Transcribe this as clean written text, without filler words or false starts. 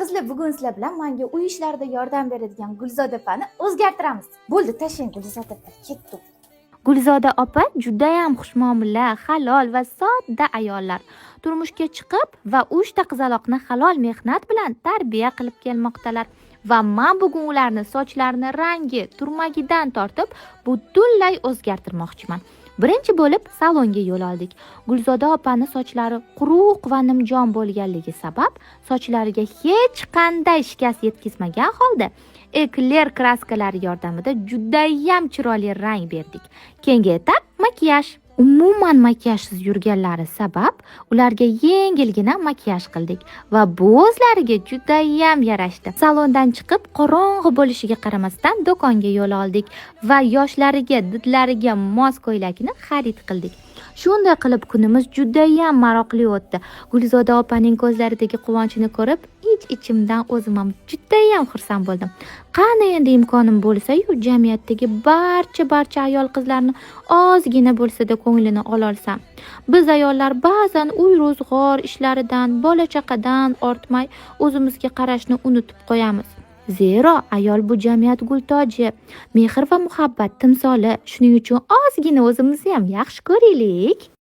Bizlar bugun sizlar bilan menga uy ishlarida yordam beradigan Gulzoda opani o'zgartiramiz. Bo'ldi, tashlang Gulzoda opa, ketdi. Gulzoda opa juda ham xushmuomala, halol va sodda ayollar. Turmushga chiqib va 3 ta qizaloqni halol mehnat bilan tarbiya qilib kelmoqdalar. Va men bugun ularni sochlarini rangi, turmagidan tortib butunlay o'zgartirmoqchiman. Birinchi bo'lib salonga yo'l oldik. Gulzoda opani sochlari quruq va nimjon bo'lganligi sabab sochlariga hech qanday shikast yetkazmagan holda ekler kraskalari yordamida juda ham chiroyli rang berdik. Keyingi etap makiyaj. Umuman makiyajsiz yurganlari sabab ularga yengilgina makiyaj qildik va bu o'zlariga juda ham yarashdi. Salondan chiqib qorong'i bo'lishiga qaramasdan do'konga yo'l oldik va yoshlariga, didlariga mos ko'ylakni xarid qildik. Shunday qilib kunimiz juda ham maroqli o'tdi. Gulzoda opaning ko'zlaridagi quvonchini ko'rib, ichimdan o'zim ham juda ham xursand bo'ldim. Qani endi imkonim bo'lsa-yu, jamiyatdagi barcha ayol qizlarni ozgina bo'lsa-da ko'nglini ololsam. Biz ayollar ba'zan uy ro'zg'or ishlaridan, bola-chaqadan ortmay o'zimizga qarashni unutib qo'yamiz. Zero ayol bu jamiyat gultoji, mehr va muhabbat timsoli. Shuning uchun ozgina o'zimizni ham yaxshi ko'raylik.